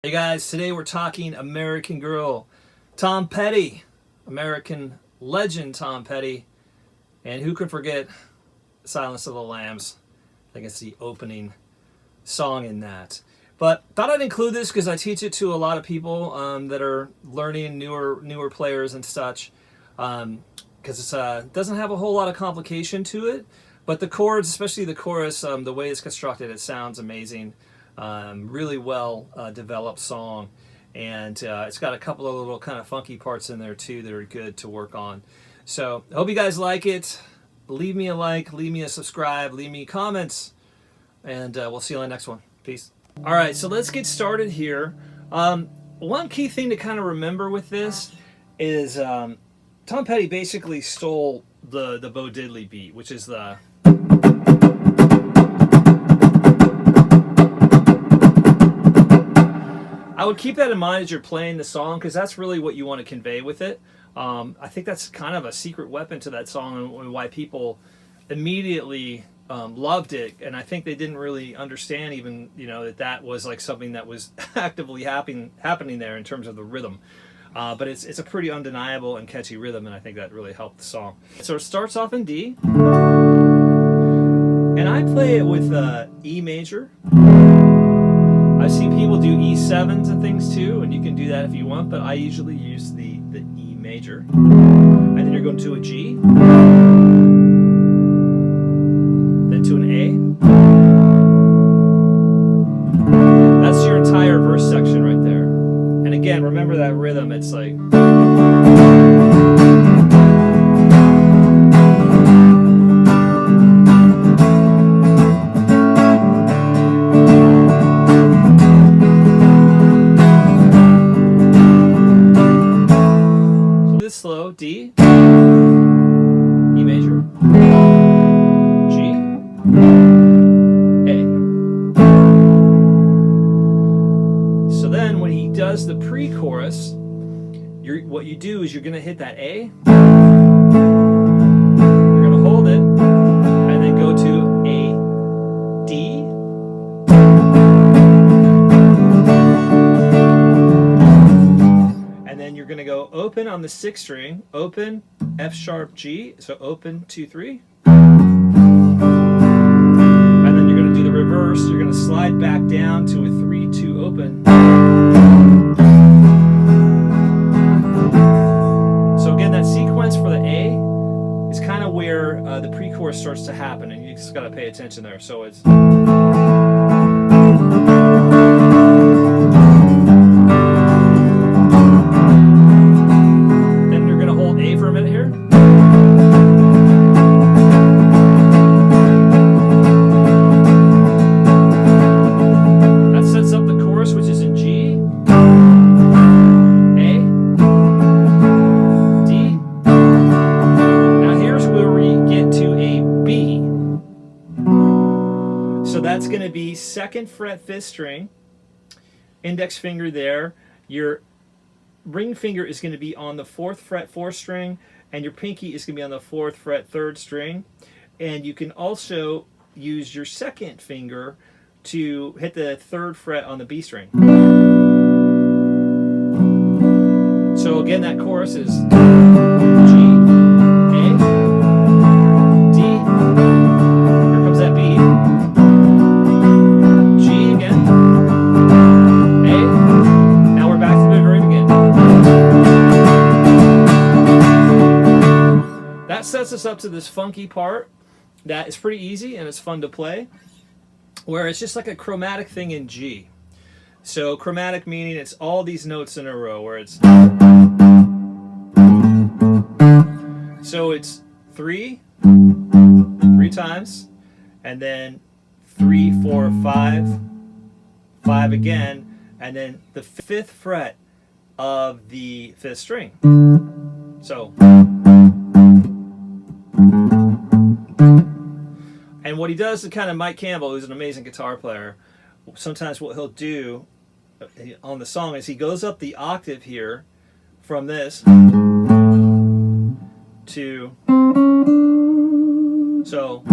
Hey guys, today we're talking American Girl, Tom Petty, American legend Tom Petty, and who could forget Silence of the Lambs? I think it's the opening song in that. But thought I'd include this because I teach it to a lot of people that are learning, newer players and such, because it doesn't have a whole lot of complication to it, but the chords, especially the chorus, the way it's constructed, it sounds amazing. Really well developed song, and it's got a couple of little kind of funky parts in there too that are good to work on. So I hope you guys like it. Leave me a like, leave me a subscribe, leave me comments, and we'll see you on the next one. Peace. All right, so let's get started here. One key thing to kind of remember with this is Tom Petty basically stole the Bo Diddley beat, which is the I would keep that in mind as you're playing the song, because that's really what you want to convey with it. I think that's kind of a secret weapon to that song, and why people immediately loved it. And I think they didn't really understand even, that was like something that was actively happening there in terms of the rhythm. But it's a pretty undeniable and catchy rhythm, and I think that really helped the song. So it starts off in D, and I play it with E major. I've seen people do E7s and things too, and you can do that if you want, but I usually use the E major. And then you're going to a G, then to an A. That's your entire verse section right there. And again, remember that rhythm, it's like... slow, D, E major, G, A. So then when he does the pre-chorus, what you do is you're going to hit that A, you're going to hold it, and then go to A, D, you're going to go open on the 6th string, open, F sharp, G, so open, 2, 3. And then you're going to do the reverse, you're going to slide back down to a 3, 2, open. So again, that sequence for the A is kind of where the pre-chorus starts to happen, and you just got to pay attention there. So it's... That's going to be 2nd fret, 5th string, index finger there. Your ring finger is going to be on the 4th fret, 4th string, and your pinky is going to be on the 4th fret, 3rd string. And you can also use your 2nd finger to hit the 3rd fret on the B string. So again, that chorus is G, A, D, here comes that B, sets us up to this funky part that is pretty easy and it's fun to play, where it's just like a chromatic thing in G. So chromatic meaning it's all these notes in a row, where it's... So it's 3 times, and then 3, 4, 5, 5 again, and then the 5th fret of the 5th string. So... And what he does to kind of Mike Campbell, who's an amazing guitar player, sometimes what he'll do on the song is he goes up the octave here from this to... So...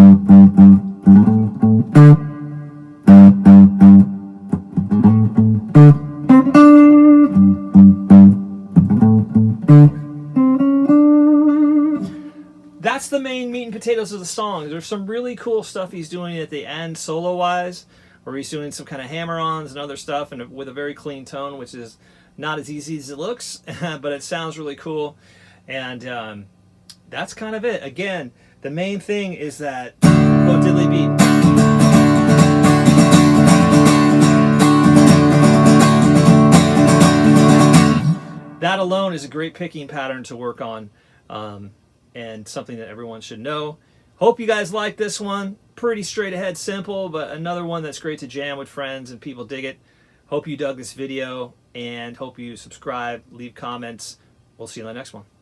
main meat and potatoes of the song. There's some really cool stuff he's doing at the end solo-wise, where he's doing some kind of hammer-ons and other stuff, and with a very clean tone, which is not as easy as it looks, but it sounds really cool. And that's kind of it. Again, the main thing is that oh diddly beat. That alone is a great picking pattern to work on, and something that everyone should know. Hope you guys like this one. Pretty straight ahead, simple, but another one that's great to jam with friends and people dig it. Hope you dug this video, and hope you subscribe, leave comments. We'll see you in the next one.